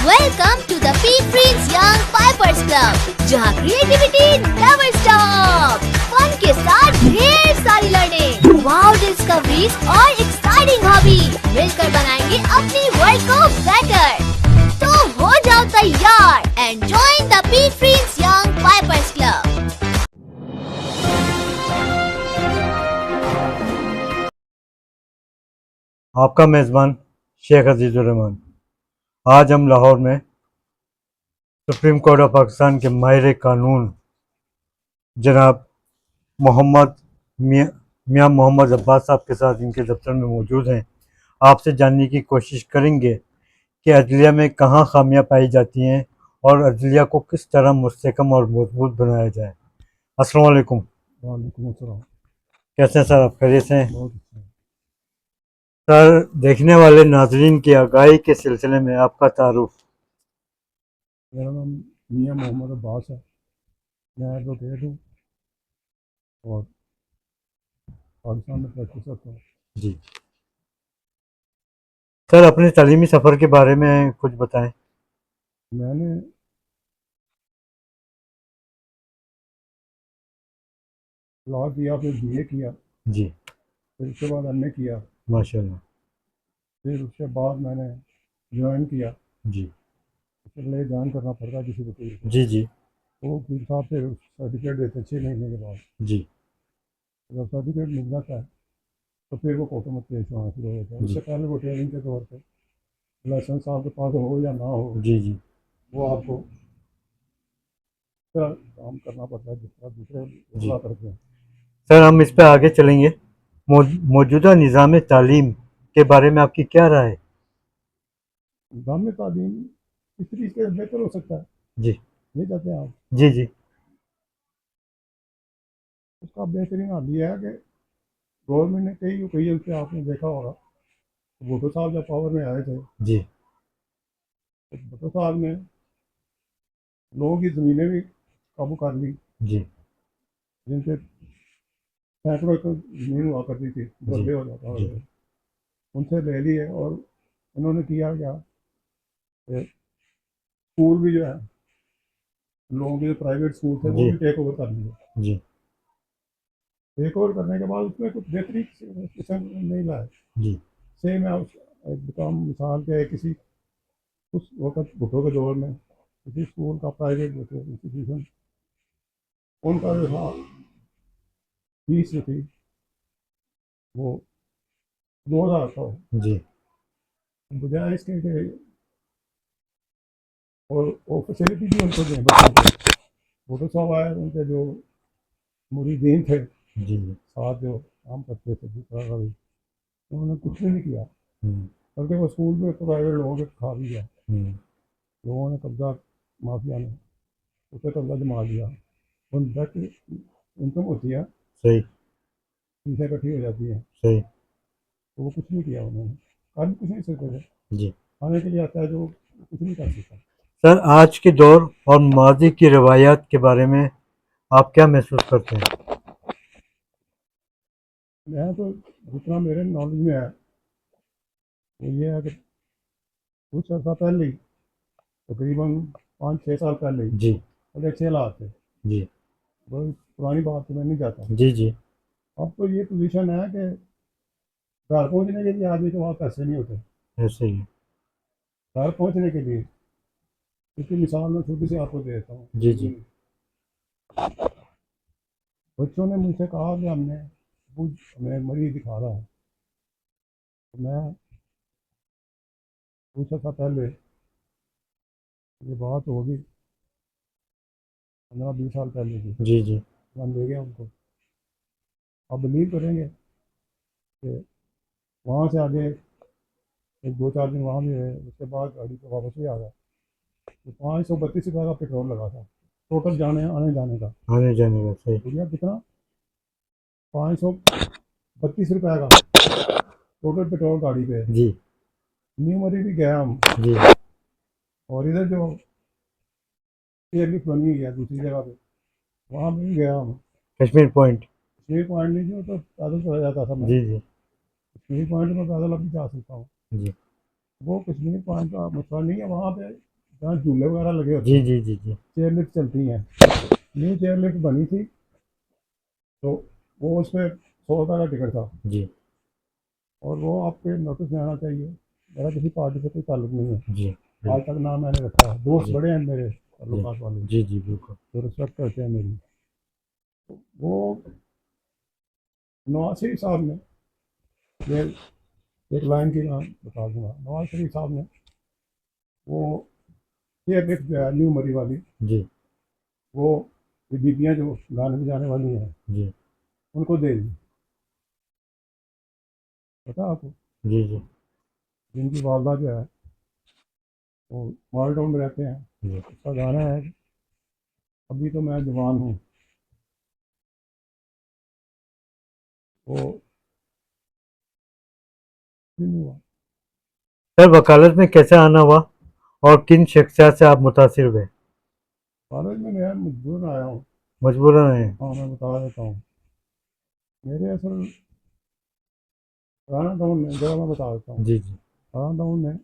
Welcome to the P prince young pipers club, जहां creativity never stop. Fun के साथ ढेर सारी लर्निंग, वाव डिस्कवरीज और एक्साइटिंग हॉबी मिलकर बनाएंगे अपनी वर्ल्ड को बेटर। तो हो जाओ तैयार and join the P prince young pipers club. आपका मेज़बान शेख अजीज़ुर रहमान। आज हम लाहौर में सुप्रीम कोर्ट ऑफ पाकिस्तान के माहिर कानून जनाब मोहम्मद मियाँ मोहम्मद अब्बास साहब के साथ इनके दफ्तर में मौजूद हैं। आपसे जानने की कोशिश करेंगे कि अदलिया में कहाँ खामियां पाई जाती हैं और अदलिया को किस तरह मुस्तहकम और मजबूत बनाया जाए। अस्सलाम वालेकुम। वालेकुम अस्सलाम। कैसे हैं सर, आप खैरियत से हैं? बहुत अच्छा। सर, देखने वाले नाजरीन की आगाही के सिलसिले में आपका तारुफ। मेरा नाम मियाँ मोहम्मद अब्बास है। मैं एडवोकेट हूँ और पाकिस्तान में प्रैक्टिस करता हूँ। जी सर, अपने तालीमी सफ़र के बारे में कुछ बताएं। मैंने लॉ किया, फिर बीए किया, जी, फिर उसके बाद एमए किया, माशाल्लाह। फिर उसके बाद मैंने ज्वाइन किया। जी उसके लिए ज्वाइन करना पड़ता है किसी वकील को। जी जी वो वकील साहब फिर सर्टिफिकेट देते हैं 6 महीने के बाद। जी जब सर्टिफिकेट मिल जाता है तो फिर वो कोर्टों में केस होना शुरू हो जाता है। उससे जी पहले वो ट्रेनिंग के तौर पर लाइसेंस आपके पास हो या ना हो, जी जी वो आपको तरह काम करना पड़ता है जिस तरह दूसरे जी वकला करते हैं। सर, हम इस पे आगे चलेंगे। मौजूदा निज़ाम तालीम के बारे में आपकी क्या राय है? निज़ाम तालीम इस तरीके से बेहतर हो सकता है, जी नहीं चाहते हैं आप? जी जी उसका बेहतरीन हल ये है कि गवर्नमेंट ने कई उस पर आपने देखा होगा, भुट्टो साहब जब पावर में आए थे जी तो भुट्टो साहब ने लोगों की ज़मीनें भी काबू कर ली, जी जिनसे सैकड़ों एकड़ ज़मीन हुआ करती थी, जी बदले हो जाता जी था, उनसे ले लिए। और उन्होंने किया क्या कि स्कूल भी जो है, लोगों के जो प्राइवेट स्कूल थे वो जी भी टेक ओवर कर लिए। जी टेक ओवर करने के बाद उसमें कुछ बेहतरीन किस्म नहीं लाए। जी से मैं उस एक बताऊँ मिसाल के, किसी उस वक्त भुट्टो के दौर में किसी स्कूल का प्राइवेट जो थे इंस्टीट्यूशन, उनका जो था फीस जो थी वो 2,000 था। जी बजाय इसके कि और वो फैसिलिटी भी उनको दें बच्चों को, भुट्टो साहब आए, उनके जो मुरीदीन थे जी साथ जो काम करते थे दूसरा का भी, उन्होंने कुछ भी नहीं किया, हम्म, बल्कि वो स्कूल में प्राइवेट लोगों के खा भी गया। हम्म, लोगों ने कब्जा, माफिया ने उस पर कब्जा जमा लिया। उन डायरेक्ट इनकम होती है, सही फीसें इकट्ठी हो जाती हैं, सही। तो वो कुछ नहीं किया उन्होंने, आज भी कुछ नहीं सकते थे। जी खाने के लिए आता है जो कुछ नहीं कर सकता। सर, आज के दौर और माजी की रवायात के बारे में आप क्या महसूस करते हैं? मैं तो जितना मेरे नॉलेज में है वो ये है कि कुछ अर्सा पहले ही, तकरीबन 5-6 साल पहले ही जी पहले अच्छे हालात थे। जी बहुत पुरानी बात तो मैं नहीं चाहता। जी जी अब तो ये पोजीशन है कि घर पहुंचने के लिए आदमी के पास पैसे नहीं होते। ऐसे ही। घर पहुंचने के लिए, इसकी मिसाल मैं छोटी सी आपको देता हूँ। जी जी बच्चों ने मुझसे कहा कि हमने वो हमें मरीज दिखा रहा है, तो मैं कुछ अर्सा पहले, ये बात होगी 15-20 साल पहले की, जी जी हम ले गए उनको। आप बिलीव करेंगे कि वहाँ से आगे एक 2-4 दिन वहाँ भी रहे, उसके बाद गाड़ी पे वापस भी आ गया। तो 532 रुपये का पेट्रोल लगा था टोटल जाने आने जाने का। आने जाने का। सही। भैया कितना, 532 रुपये का टोटल पेट्रोल गाड़ी पे। जी न्यू मरी भी गया हम, जी और इधर जो एयरलिफ्ट बनी हुई है दूसरी जगह पे, वहाँ भी गया हम। कश्मीर पॉइंट। कश्मीर पॉइंट नहीं जो तो पैदल चला जाता था मैं, जी जी कश्मीर पॉइंट में पैदल अभी जा सकता हूँ। जी वो कश्मीर पॉइंट का मसला नहीं है, वहाँ पे जहाँ झूले वगैरह लगे होते जी हैं, जी जी जी चेयर लिफ्ट चलती हैं, न्यू चेयर लिफ्ट बनी थी, तो वो उसमें 100 रुपये का टिकट था, जी और वो आपके नोटिस में आना चाहिए। मेरा किसी पार्टी से कोई ताल्लुक नहीं है, जी आज तक नाम मैंने रखा है, दोस्त जी बड़े हैं मेरे जी ताल्लुकात वाले, जी जी बिल्कुल। जो रिस्पेक्ट करते हैं मेरी। वो नवाज शरीफ साहब ने, ये एक लाइन की नाम बता दूंगा, नवाज शरीफ साहब ने वो चेयर लिफ्ट जो है न्यू मरी वाली, जी वो ये बीबियाँ जो गाने बजाने वाली हैं, जी उनको दे दी। पता आपको, जी जी जिनकी वालदा जो है वो माल टाउन में रहते हैं, जी उसका गाना है अभी तो मैं जवान हूँ। वो नहीं हुआ। सर वकालत में कैसे आना हुआ और किन शख्सियत से आप मुतासिर हुए? कॉलेज में मैं मजबूर आया हूँ। मजबूरन है। हाँ, मैं बता देता हूँ। मेरे असल राना टाउन में, जरा मैं बता देता हूँ, जी जी राना टाउन में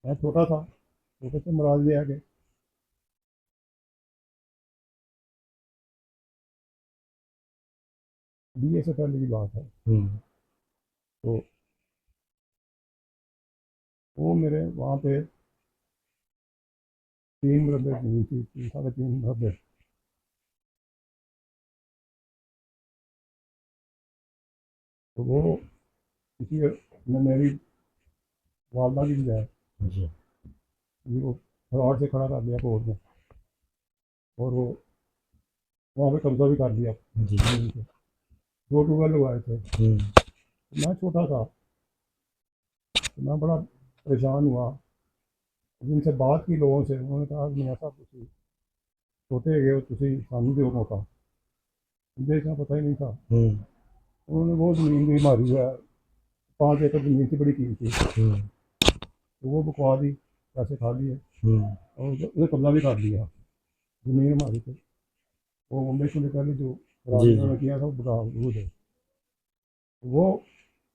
मैं छोटा था, छोटे से मराज लिया के 20 से पहले की बात है। हम्म तो वो मेरे वहाँ पे 3 मरबे जमीन थी, 3 साढ़े 3 मरबे। तो वो किसी ने मेरी वालदा की बजाय जी किसी को फ्रॉड से खड़ा कर दिया कोर्ट में, और वो वहाँ पे कब्जा भी कर लिया जी जमीन पे। 2 ट्यूबवेल लगवाए थे। तो मैं छोटा था, तो मैं बड़ा परेशान हुआ। जिनसे बात की लोगों से, उन्होंने कहा कि मियाँ साहब तुम छोटे गए हो, तुम सानू दो मौका। मुझे इतना पता ही नहीं था। हम्म उन्होंने वो ज़मीन भी मारी है, 5 एकड़ ज़मीन थी, बड़ी कीमती, हम्म तो वो बकवा दी, पैसे खा लिए, हम्म और उसे कब्जा भी कर लिया। ज़मीन हमारी थी, वो मुंबई से निकाली, जो राज जी जी उन्होंने किया था वो बगावत है। वो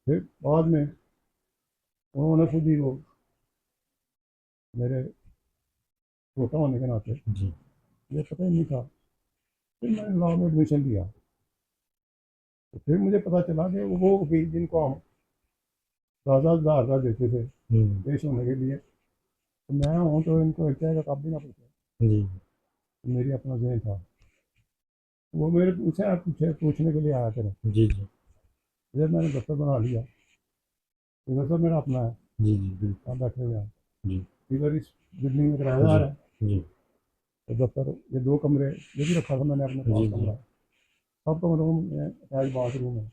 फिर बाद में उन्होंने खुद ही वो, मेरे छोटा होने के नाते जी मुझे पता ही नहीं था। फिर मैंने लॉ में एडमिशन लिया, तो फिर मुझे पता चला कि वो वकील जिनको हम 10,000 देते थे हम्म पेश होने के लिए, तो मैं हूँ तो इनको एक का कब भी ना पूछे। जी तो मेरी अपना जहन था। वो मेरे पूछने के लिए आया करें। जी जी जब मैंने दफ्तर बना लिया, ये दफ्तर मेरा अपना है, जी जी बिल्कुल। आप बैठे हुए हैं, जी इधर इस बिल्डिंग में जी किराएदार है। जी तो दफ्तर, ये 2 कमरे ये भी रखा था मैंने अपने जी पास जी कमरा, सब कमरों में अटैच बाथरूम है।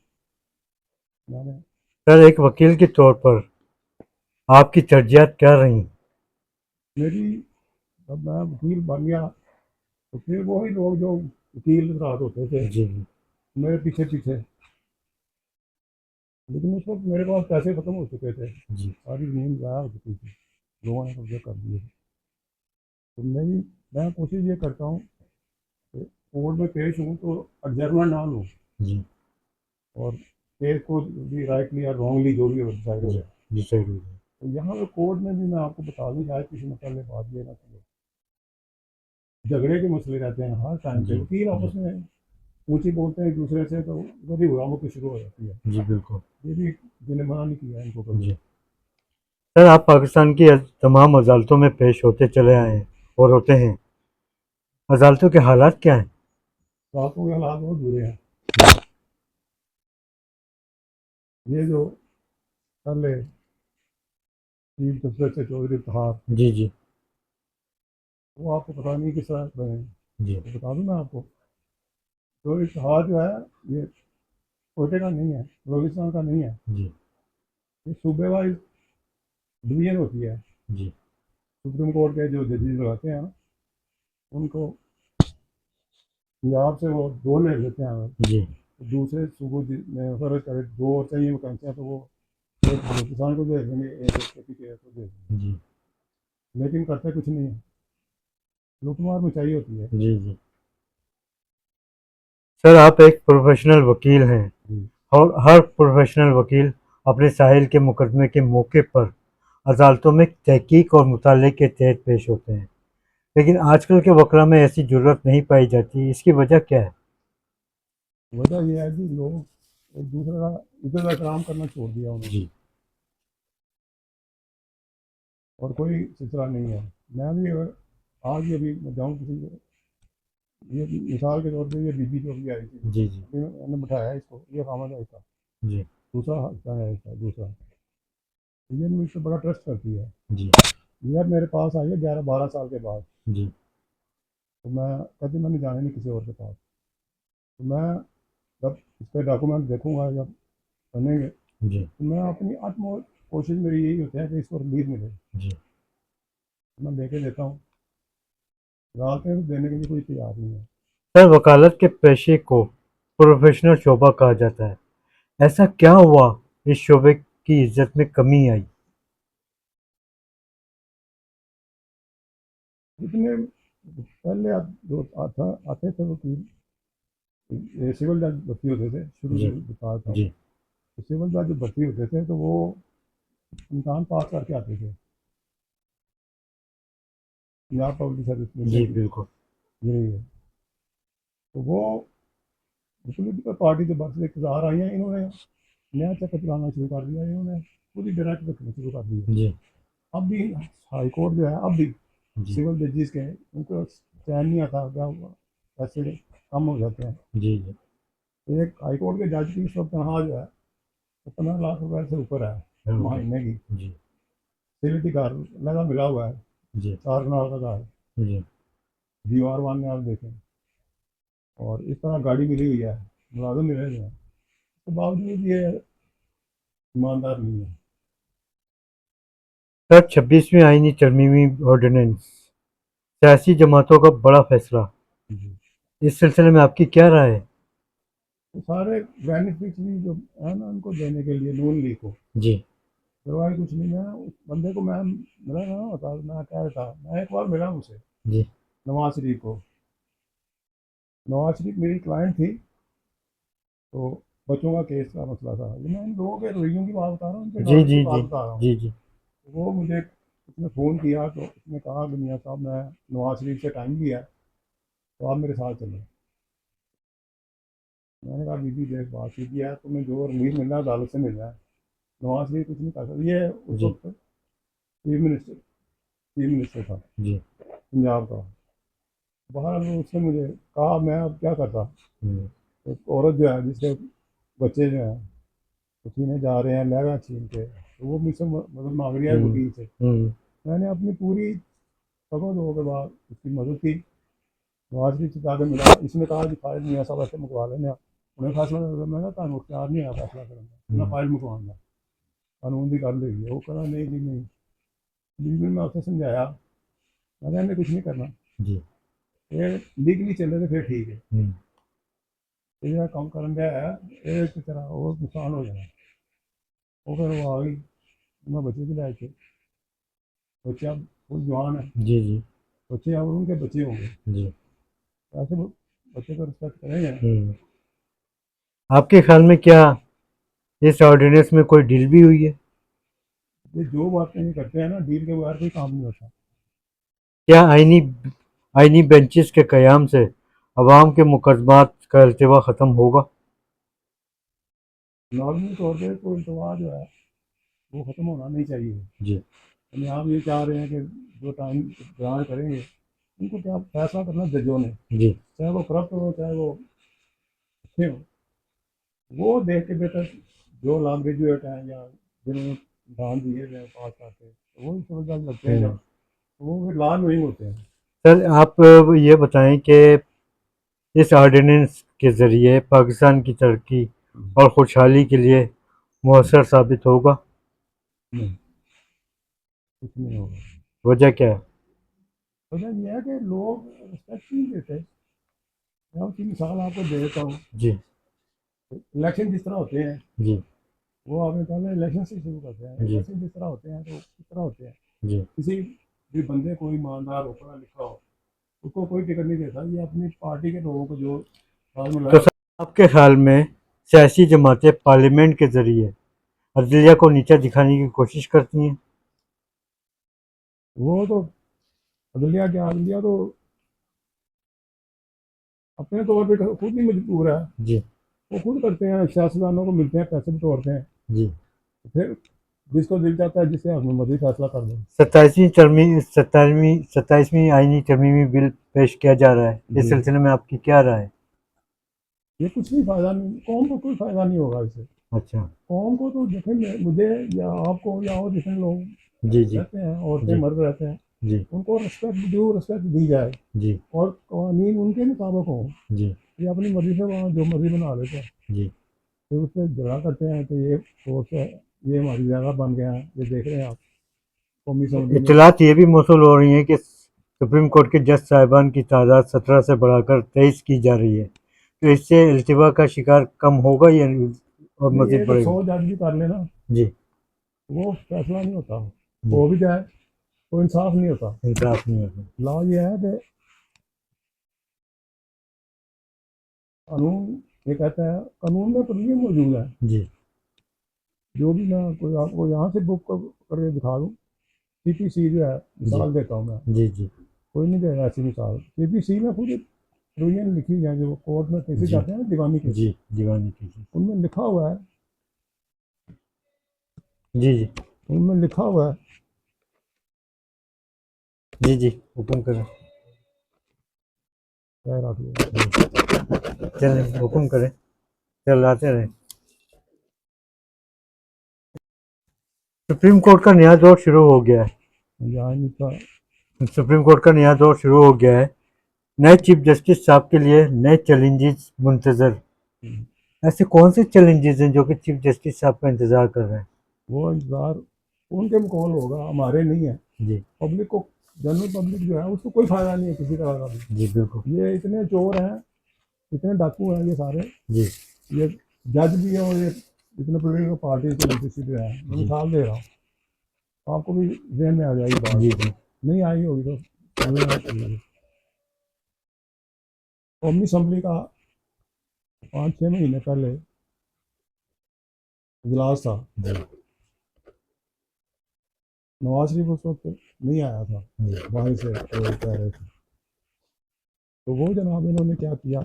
मैंने, सर एक वकील के तौर पर आपकी तरजीहात क्या रही? मेरी, जब मैं वकील बन गया, तो फिर वही लोग जो वकील रात होते थे जी जी मेरे पीछे पीछे, लेकिन उस वक्त मेरे पास पैसे खत्म हो चुके थे, जी सारी ज़मीन ज़ाया हो चुकी थी, लोगों ने कब्जे कर दिए। तो मैं कोशिश ये करता हूँ कि कोर्ट में पेश हूँ तो एडजर्नमेंट ना लूँ, जी और केस को भी राइटली या रॉन्गली जो भी डिसाइड हो जी जाए। जी सही है। तो यहाँ पे कोर्ट में भी मैं आपको बता दूँ, शायद किसी ने पहले बात ये ना की, झगड़े के मसले रहते हैं हर टाइम पे, जी वकील जी आपस में ऊँची बोलते हैं एक दूसरे से, तो उधर ही हुआ शुरू हो जाती है। जी बिल्कुल। ये भी जिन्हें मना नहीं किया इनको कभी। जी सर आप पाकिस्तान की तमाम अदालतों में पेश होते चले आए हैं और होते हैं। अदालतों के हालात क्या हैं? रातों के हालात बहुत बुरे हैं। ये जो पहले चीफ जस्टिस से चौधरी इफ्तिखार, जी जी वो आपको पता नहीं किस तरह बने, जी तो बता दूं मैं आपको। चौधरी इफ्तिखार जो है, ये कोयटे का नहीं है, बलोचिस्तान का नहीं है, जी ये सूबे वाइज डिवीजन होती है। जी सुप्रीम कोर्ट के जो जजेस लगाते हैं ना, उनको पंजाब से वो 2 ले लेते हैं अगर, जी तो दूसरे सूबों में फर्ज करे 2 और चाहिए वैकेंसियाँ, तो वो एक बलोचिस्तान को दे देंगे, एक के को दे देंगे, जी लेकिन करते कुछ नहीं है, लूटमार मचाई होती है। जी जी सर आप एक प्रोफेशनल वकील हैं जी। और हर प्रोफेशनल वकील अपने साहिल के मुकदमे के मौके पर अदालतों में तहकीक और मुताले के तहत पेश होते हैं, लेकिन आजकल के वकला में ऐसी ज़रूरत नहीं पाई जाती। इसकी वजह क्या है? वजह यह है कि लोग एक दूसरे का इज्जत एहतराम करना छोड़ दिया उन्होंने, जी और कोई सिलसिला नहीं है। मैं भी अगर आज ही अभी मैं जाऊँ किसी को, ये मिसाल के तौर पे ये बीबी जो अभी आई थी, जी जी अभी मैंने बिठाया इसको, ये खामद है इसका, जी दूसरा हिस्सा है इसका दूसरा, तो ये मुझसे बड़ा ट्रस्ट करती है। जी ये अब मेरे पास आई है 11-12 साल के बाद, जी तो मैं कहती मैंने जाने नहीं किसी और के पास। तो मैं जब इसके डॉक्यूमेंट देखूंगा, जब बनेंगे, जी तो मैं अपनी आत्म कोशिश मेरी यही होती है कि इसको रिलीज मिले। जी। तो मैं लेके देता हूँ, अदालतें तो देने के लिए कोई तैयार नहीं है। सर, वकालत के पेशे को प्रोफेशनल शोबा कहा जाता है। ऐसा क्या हुआ इस शोबे की इज्जत में कमी आई? जितने पहले जो आते थे वकील, ये सिविल जज भर्ती होते थे, शुरू जी से बता था, जी तो सिविल जज जो भर्ती होते थे तो वो इम्तहान पास करके आते थे पंजाब पब्लिक सर्विस जी कमीशन की, बिल्कुल। यही है। तो वो पोलिटिकल पार्टी जब बरस इकतदार आई है, इन्होंने नया चक्कर चलाना शुरू कर दिया, इन्होंने पूरी डायरेक्ट रखना शुरू कर दिया। जी अब भी हाई कोर्ट जो है, अब भी जी सिविल जजेस के उनको चैन नहीं आता, क्या हुआ, पैसे कम हो जाते हैं। जी जी एक हाई कोर्ट के जज की इस वक्त तनख्वाह जो है, तो 15 लाख रुपए से ऊपर है ओके। महीने की। जी सिक्योरिटी गार्ड लगा मिला हुआ है, जी 4 कनाल का घर, जी दीवार बांधने आप देखें, और इस तरह गाड़ी मिली हुई है, मुलाजिम मिले हुए हैं, तो बावजूद ये ईमानदार नहीं है। सर, 26वीं आईनी तरमीमी ऑर्डिनेंस, सियासी जमातों का बड़ा फैसला, जी। इस सिलसिले में आपकी क्या राय है? तो सारे बेनिफिट्स भी जो है ना, उनको देने के लिए नून लीग को जी करवाई कुछ नहीं। मैं उस बंदे को मैं मिला ना होता, मैं कह रहा था, मैं एक बार मिला उसे, जी नवाज शरीफ को। नवाज शरीफ मेरी क्लाइंट थी, तो बच्चों का केस का मसला था। ये मैं इन लोगों के रवैयों की बात बता रहा हूँ, उनके जी नॉलेज की जी बात जी बता रहा हूँ। जी जी वो मुझे उसने फ़ोन किया, तो उसने कहा कि मियाँ साहब, मैं नवाज शरीफ से टाइम लिया, तो आप मेरे साथ चलो। मैंने कहा बीबी देख, बात की है, तुम्हें जो रिलीज मिलना है अदालत से मिलना है, नवाज शरीफ कुछ नहीं कर सकता। ये उस जी वक्त चीफ मिनिस्टर था जी पंजाब का। बाहर उसने मुझे कहा, मैं अब क्या करता। हम्म एक औरत जो है, जिसके बच्चे जो हैं वो छीने जा रहे हैं, लहंगा छीन के, तो वो मुझसे मदद मांग रही है हम्म वकील से। हम्म मैंने अपनी पूरी सफल होने के बाद उसकी मदद की। नवाज शरीफ से जाकर मिला, इसने कहा कि फाइल मियाँ साहब ऐसे मुकवा लेने, उन्हें फैसला कर, मैं कहा मुख्तार नहीं आया फैसला करना, मैं फाइल मुकवाऊंगा, कानून की गल हुई है। वो कहा नहीं जी नहीं। बीच में मैं उसे समझाया, मैंने इन्हें कुछ नहीं करना, जी ये लीगली चले तो फिर ठीक है, हम्म ये काम करन दिया है, ये की तरह और नुकसान हो जाना। वो फिर वो आ गई, मैं बच्चे भी लाए थे, बच्चे अब फुल जवान है, जी जी बच्चे अब उनके बच्चे होंगे, जी ऐसे बच्चे को रिस्पेक्ट करेंगे। हम्म। आपके ख्याल में क्या इस ऑर्डिनेंस में कोई डील भी हुई है? ये जो बातें ये करते हैं ना, डील के बगैर कोई काम नहीं होता। क्या आईनी आईनी बेंचेस के क़याम से अवाम के मुकदमात का अल्तवा ख़त्म होगा? नॉर्मली तौर पर तो इल्तवा जो है वो ख़त्म होना नहीं चाहिए। जी यानी आप ये चाह रहे हैं कि जो टाइम ग्रांट करेंगे, उनको क्या फैसला करना जजों ने, जी चाहे वो करप्ट हो चाहे वो अच्छे हो, वो देख के बेहतर जो लॉ ग्रेजुएट हैं या जिन्होंने दान दिए हुए हैं पास करके, तो वो इस वजह लगते हैं जब, तो वो फिर लॉ में होते हैं। सर, आप ये बताएं कि इस ऑर्डिनेंस के ज़रिए पाकिस्तान की तरक्की और खुशहाली के लिए मौसर साबित होगा? नहीं, कुछ नहीं होगा। वजह क्या है? वजह यह है कि लोग रिस्पेक्ट नहीं देते। मैं उसकी मिसाल आपको दे देता हूँ। जी इलेक्शन जिस तरह होते हैं, जी वो आपने पहले इलेक्शन से शुरू करते हैं। जी इलेक्शन जिस तरह होते हैं तो किस तरह होते हैं, जी किसी भी बंदे को ईमानदार हो, पढ़ा लिखा हो, उसको कोई टिकट नहीं देता। ये अपनी पार्टी के लोगों को जो फार्मूला तो है। सर, आपके ख्याल में सियासी जमातें पार्लियामेंट के ज़रिए अदलिया को नीचा दिखाने की कोशिश करती हैं? वो तो अदलिया क्या, अदलिया तो अपने तौर पे खुद ही मजबूर है। जी वो खुद करते हैं, सियासतदानों को मिलते हैं, पैसे भी तोड़ते हैं, जी। फिर जिसको दिल चाहता है जिससे हक में मर्जी फैसला कर दो। 27वीं आईनी तरमीमी बिल पेश किया जा रहा है, इस जी। सिलसिले में आपकी क्या राय है? ये कुछ नहीं, फायदा नहीं, कौम को कोई फायदा नहीं होगा इससे। अच्छा। कौम को तो देखेंगे, मुझे या आपको या और जितने लोग जी जी रहते हैं, औरतें जी मर्द रहते हैं, जी उनको रिस्पेक्ट, ड्यू रिस्पेक्ट दी जाए जी और कानून उनके मुताबिक हो। जी ये अपनी मर्जी से वहाँ जो मर्जी बना लेते हैं, जी। फिर उससे झगड़ा करते हैं कि ये कोर्ट है, ये हमारी जगह बन गया है, ये देख रहे हैं आप कौमी असम्बली में। इत्तलात ये भी मौसूल हो रही है कि सुप्रीम कोर्ट के जज साहिबान की तादाद 17 से बढ़ाकर 23 की जा रही है, तो इससे इल्तिवा का शिकार कम होगा या और नहीं, मजीद ये तो बढ़ेगा? 100 जज भी कर लेना, जी। वो फैसला नहीं होता। जी। हो भी जाए तो इंसाफ नहीं होता। इंसाफ नहीं होगा। लॉ ये है कि कानून ये कहता है, कानून में प्रोविजन मौजूद है। जी जो भी मैं कोई आपको यहाँ से बुक करके दिखा दूँ, सीपीसी जो है, जी मिसाल देता हूँ मैं, जी जी कोई नहीं देगा ऐसी मिसाल। सीपीसी में खुद प्रोविजन लिखी हुई है, जो कोर्ट में केसेस जी जाते हैं ना, दीवानी केसेस, जी। दीवानी कीजिए। उनमें लिखा हुआ है, जी जी उनमें लिखा हुआ है जी जी। हुक्म करें। क्या रख लिया। चलें, हुक्म करें, चलाते रहें। सुप्रीम कोर्ट का नया दौर शुरू हो गया यहाँ इनका है। सुप्रीम कोर्ट का नया दौर शुरू हो गया है। नए चीफ जस्टिस साहब के लिए नए चैलेंजेस मुंतजर। ऐसे कौन से चैलेंजेस हैं जो कि चीफ जस्टिस साहब का इंतजार कर रहे हैं? वो इंतजार उनके मुकॉल होगा, हमारे नहीं है। जी पब्लिक को, जनरल पब्लिक जो है उसको कोई फायदा नहीं है किसी तरह का भी। जी बिल्कुल। ये इतने चोर हैं, इतने डाकू हैं ये सारे, जी ये जज भी है, और ये इतने पोलिटिकल पार्टी के बेनिफिशियरी हैं। मैं जी मिसाल दे रहा हूँ, आपको भी जहन में आ जाएगी बात, जी जी नहीं आई होगी तो समझना चाहिए। कौमी असम्बली का 5-6 महीने पहले इजलास था, जी नवाज शरीफ उस वक्त नहीं आया था, जी बाहर से वो कह रहे थे। तो वो जनाब इन्होंने क्या किया,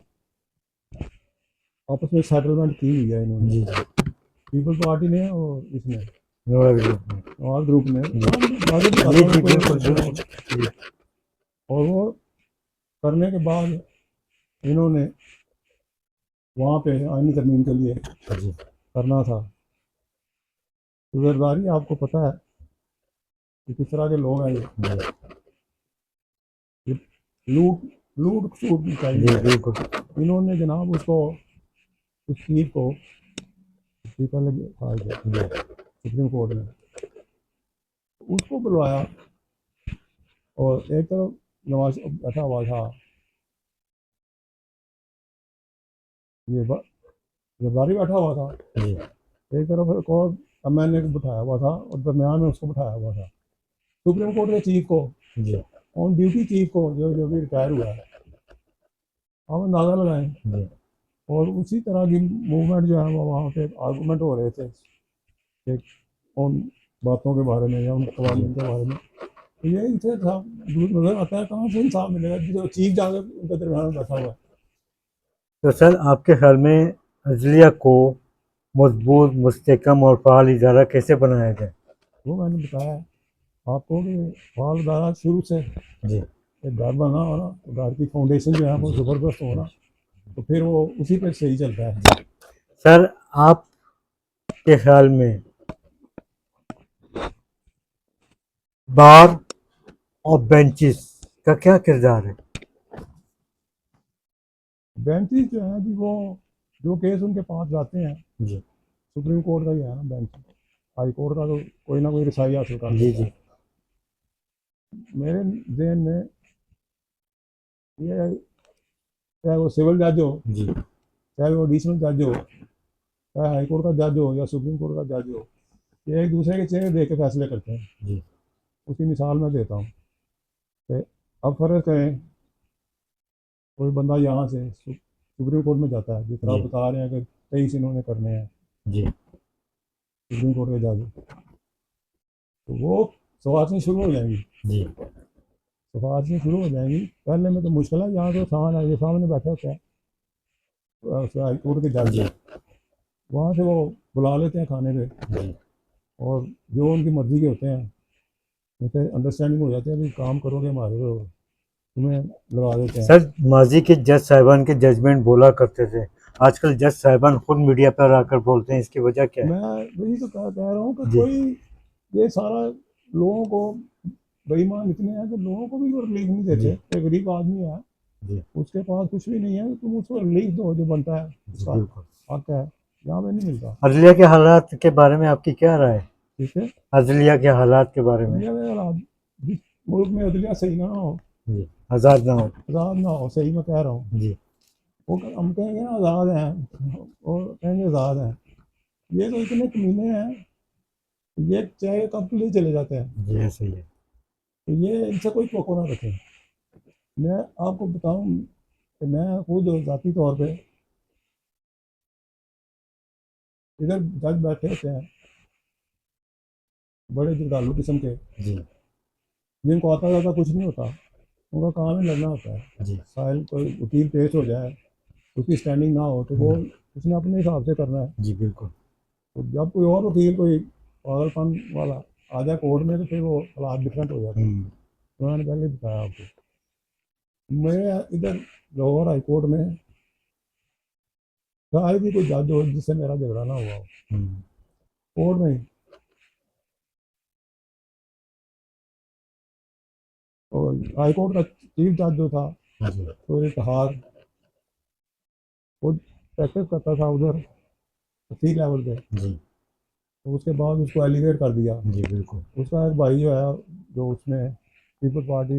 आपस में सेटलमेंट की हुई है इन्होंने, जी पीपल पार्टी ने और इसने, जी और ग्रुप ने, जी आगे भी जी बताता जी हूँ कोई बिल्कुल मसला बिल्कुल। नहीं। जी और वो करने के बाद इन्होंने वहाँ पे आईनी तरमीम के लिए जी करना था। तो ज़रदारी आपको पता है कि किस तरह के लोग हैं जी ये लूट लूट सूट जी चाहिए। बिल्कुल। इन्होंने जनाब उसको, उस चीफ को स्पीकर लगे था जी सुप्रीम कोर्ट में, उसको बुलवाया, और एक तरफ नवाज बैठा हुआ था, ये जरदारी बैठा हुआ था, जी एक तरफ एक और मैंने बिठाया हुआ था, और दरमियान में उसको बिठाया हुआ था, सुप्रीम कोर्ट के चीफ को, जी ऑन ड्यूटी चीफ को, जो जो भी रिटायर हुआ है, आप अंदाज़ा लगाएं। जी और उसी तरह की मूवमेंट जो है वो वहाँ पे आर्गूमेंट हो रहे थे कि उन बातों के बारे में या उन कवानीन के बारे में। तो ये इनसे साहब दूर नजर आता है, कहाँ से इंसाफ मिलेगा जो चीफ जाके उनके दरमियान में बैठा हुआ है। तो सर आपके ख्याल में अदलिया को मजबूत, मुस्तहकम और फ़ाल इदारा कैसे बनाया जाए? वो मैंने बताया आपको कि फालदारा शुरू से जी एक घर बना हो ना, तो घर की फाउंडेशन जो है वो जी ज़बरदस्त हो ना, तो फिर वो उसी पे सही चलता है। सर आपके ख्याल में बार और बेंचेस का क्या किरदार है? बेंचेस जो है जी, वो जो केस उनके पास जाते हैं, जी सुप्रीम कोर्ट का ही है ना बेंच, हाई कोर्ट का तो कोई ना कोई रसाई हासिल कर जी लेता जी है। मेरे जहन में ये, चाहे वो सिविल जज हो, जी चाहे वो एडिशनल जज हो, चाहे हाई कोर्ट का जज हो या सुप्रीम कोर्ट का जज हो, ये एक दूसरे के चेहरे देख के फैसले करते हैं। जी उसकी मिसाल मैं देता हूँ कि अब फर्ज करें कोई बंदा यहाँ से सुप्रीम कोर्ट में जाता है, जिस तरह आप जी बता रहे हैं कि 23 इन्होंने करने हैं जी सुप्रीम कोर्ट के जज, तो वो सिफारिशें शुरू हो जाएंगी, जी सिफारिशें शुरू हो जाएंगी। पहले में तो मुश्किल है, यहाँ तो सामान है, ये सामने बैठे होते हैं हाई कोर्ट के जज, जी वहाँ से वो बुला लेते हैं खाने पे, जी और जो उनकी मर्जी के होते हैं उनसे अंडरस्टैंडिंग हो जाती है कि काम करोगे हमारे तो तुम्हें लगा देते हैं। सर, माजी के जज साहिबान के जजमेंट बोला करते थे, आजकल जज साहिबान खुद मीडिया पर आकर बोलते हैं, इसकी वजह क्या है? मैं वही तो कह रहा हूँ कि जी कोई ये सारा लोगों को बेईमान इतने हैं कि लोगों को भी वो रिलीफ नहीं जी देते। कोई गरीब आदमी है, जी उसके पास कुछ भी नहीं है, तुम उसको रिलीफ दो जो बनता है, जी उसका बिल्कुल। हक है, यहाँ पे नहीं मिलता। अदलिया के हालात के बारे में आपकी क्या राय है? ठीक है, अदलिया के हालात के बारे में? अदलिया में हालात, जिस मुल्क में अदलिया सही ना हो, जी, आज़ाद ना हो। आज़ाद ना हो, सही मैं कह रहा हूँ, जी वो हम कहेंगे ना आज़ाद हैं और कहेंगे आज़ाद हैं, ये तो इतने कमीने हैं, ये चाहे कब के लिए चले जाते हैं। जी ऐसे ही है। तो ये इनसे कोई तवक्को ना रखें। मैं आपको बताऊं कि मैं खुद ज़ाती तौर पे इधर जज बैठे होते हैं बड़े जुर्दालू किस्म के, जी जिनको आता जाता कुछ नहीं होता, उनका काम ही लड़ना होता है। जी साहिल कोई वकील पेश हो जाए, उसकी स्टैंडिंग ना हो तो वो उसने अपने हिसाब से करना है। जी बिल्कुल। तो जब कोई और वकील कोई पागलपन वाला आ जाए कोर्ट में तो फिर वो हालात डिफरेंट हो जाते हैं। तो मैंने पहले बताया आपको, मैं इधर लाहौर हाई कोर्ट में शायद ही कोई जज हो जिससे मेरा झगड़ा ना हुआ हो, कोर्ट में ही। और हाई कोर्ट का चीफ जज जो था जी तो इतिहाद, वो प्रैक्टिस करता था उधर सी लेवल पे, जी तो उसके बाद उसको एलिवेट कर दिया। जी बिल्कुल। उसका एक भाई जो है, जो उसमें पीपल पार्टी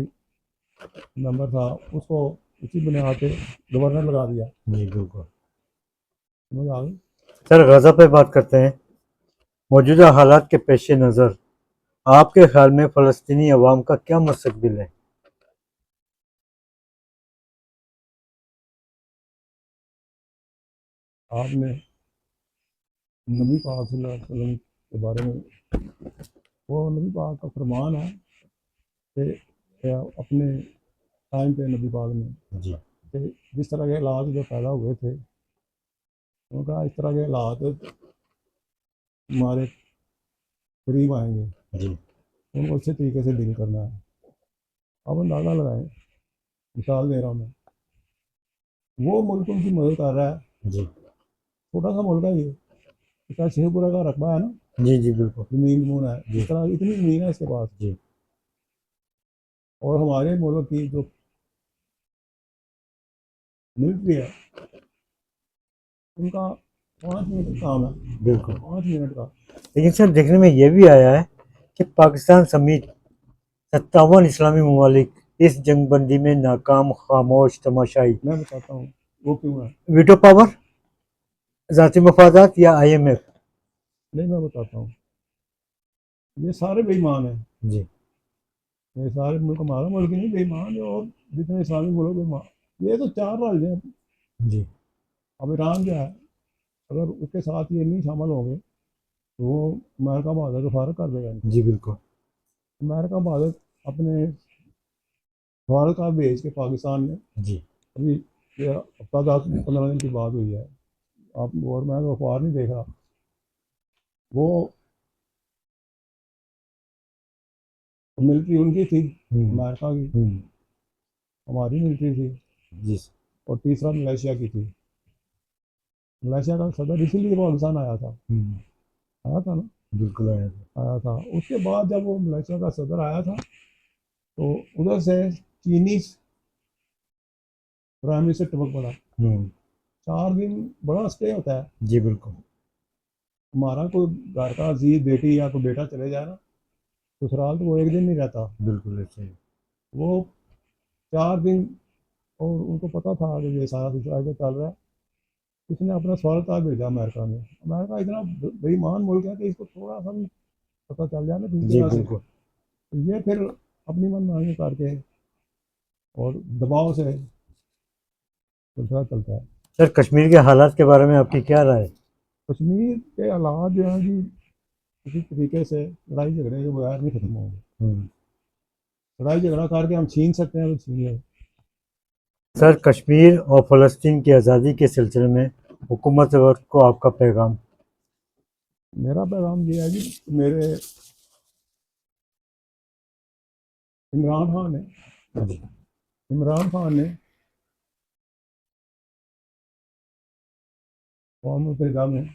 मेंबर था, उसको उसी बुनियाद पे गवर्नर लगा दिया। जी बिल्कुल। समझ आ गई। सर, गज़ा पे बात करते हैं। मौजूदा हालात के पेश नज़र आपके ख्याल में फ़लस्तीनी अवाम का क्या मुस्तकबिल है? आपने नबी पाक सल्लल्लाहु अलैहि वसल्लम के बारे में, वो नबी पाक का फरमान है कि अपने टाइम पे नबी पाक ने जी कि जिस तरह के हालात जो पैदा हुए थे, उनका इस तरह के हालात हमारे करीब आएंगे, जी उनको अच्छे तरीके से डील करना है। अब अंदाज़ा लगाएं, मिसाल दे रहा हूँ मैं, वो मुल्क उनकी मदद कर रहा है, जी छोटा सा मुल्क है ये, इसका शेखपुरा का रकबा है ना, जी जी बिल्कुल। ज़मीन जमून है, जी इस तरह इतनी ज़मीन है इसके पास। जी और हमारे मुल्क की जो मिलिट्री है, उनका 5 मिनट का काम है, बिल्कुल। 5 मिनट का। लेकिन सर, देखने में ये भी आया है कि पाकिस्तान समेत 57 इस्लामी ममालिक इस जंगबंदी में नाकाम, खामोश तमाशाई। मैं बताता हूँ वो क्यों है। वीटो पावर, ज़ाती मफादात या IMF? नहीं, मैं बताता हूँ, ये सारे बेईमान हैं, जी ये सारे मुल्क, हमारा मुल्क ही नहीं बेईमान है, और जितने इस्लामी मुल्क बेईमान, ये तो चार रल हैं। जी अब ईरान क्या है, अगर उसके साथ ये नहीं शामिल होंगे तो वो अमेरिका बहादुर को फारग कर देगा इनको। जी बिल्कुल। अमेरिका बहादुर अपने सवाल का भेज के पाकिस्तान में, जी अभी ये हफ्ता 10-15 दिन की बात हुई है, आप और मैं तो अखबार नहीं देखा, वो मिलिट्री उनकी थी अमेरिका की, हमारी मिलिट्री थी, जी और तीसरा मलेशिया की थी। मलेशिया का सदर इसीलिए पाकिस्तान आया था, आया था ना, बिल्कुल आया था। आया था। उसके बाद जब वो मलेशिया का सदर आया था तो उधर से चीनी प्राइम मिनिस्टर टपक पड़ा। 4 दिन बड़ा स्टे होता है। जी बिल्कुल। हमारा कोई घर का अजीज बेटी या कोई बेटा चले जाए ना ससुराल, तो वो एक दिन नहीं रहता, बिल्कुल ऐसे ही। वो 4 दिन। और उनको पता था कि ये सारा सिलसिला जो चल रहा है, इसने अपना सवालता भेजा अमेरिका में। अमेरिका इतना बेईमान मुल्क है कि इसको थोड़ा सा भी पता चल जाए ना किसी जी तरह से, बिल्कुल। तो ये फिर अपनी मनमानी करके और दबाव से सिलसिला चलता है। सर, कश्मीर के हालात के बारे में आपकी क्या राय है? कश्मीर के हालात जो हैं जी, किसी तरीके से लड़ाई झगड़े के बगैर नहीं खत्म होंगे। लड़ाई झगड़ा करके हम छीन सकते हैं तो छीन लें। सर, कश्मीर और फ़लस्तीन की आज़ादी के सिलसिले में हुकूमत वक्त को आपका पैगाम। मेरा पैगाम ये है जी, मेरे इमरान खान ने कौम मुत्तहिदा में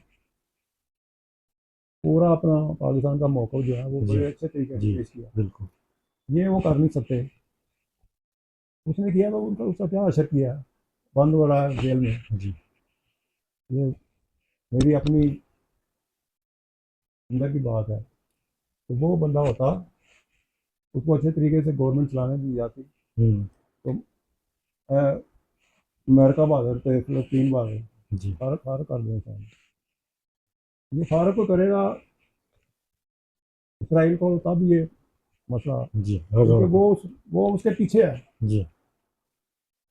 पूरा अपना पाकिस्तान का मौक़िफ़ जो है वो जी बड़े अच्छे तरीके जी से पेश किया। बिल्कुल। ये वो कर नहीं सकते। उसने किया तो उनका उसका क्या असर किया, बंद हो रहा है जेल में। जी ये मेरी अपनी अंदर की बात है। तो वो बंदा होता, उसको अच्छे तरीके से गवर्नमेंट चलाने दी जाती हम्म, तो अमेरिका बहादुर थे, फ़लस्तीन बहादुर, जी फारक फारक कर देता है। ये फारक को करेगा इसराइल को तब ये मसला, जी क्योंकि हजर, वो उसके पीछे है। जी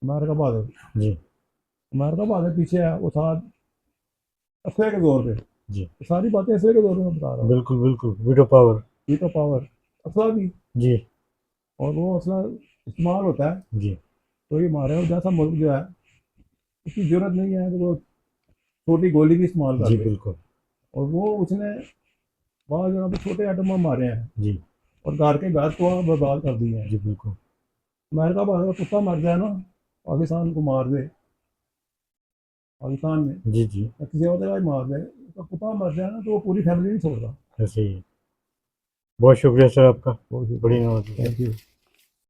अमेरिका बहादुर जी अमेरिका बहादुर पीछे है, वो था असले के दौर पे। जी ये सारी बातें असले के दौर में मैं बता रहा हूँ। बिल्कुल बिल्कुल, वीटो पावर। वीटो पावर, असला भी, जी और वो असला इस्तेमाल होता है। जी तो ये हमारे जैसा मुल्क जो है, उसकी जरूरत नहीं है कि वो छोटी गोली भी इस्तेमाल कर जी ले। बिल्कुल। और वो उसने वहाँ जहाँ पे छोटे आइटम मारे हैं जी और घर के घर को बर्बाद कर दिए हैं। जी बिल्कुल। अमेरिका बहादुर कुत्ता मर जाए ना, पाकिस्तान को मार दे, पाकिस्तान में जी जी या किसी और जगह मार दे, उसका कुत्ता मर जाए ना तो वो पूरी फैमिली नहीं छोड़ता। ऐसे ही है। बहुत शुक्रिया सर आपका, बहुत बड़ी शुक्रिया, नवाजी। Thank you.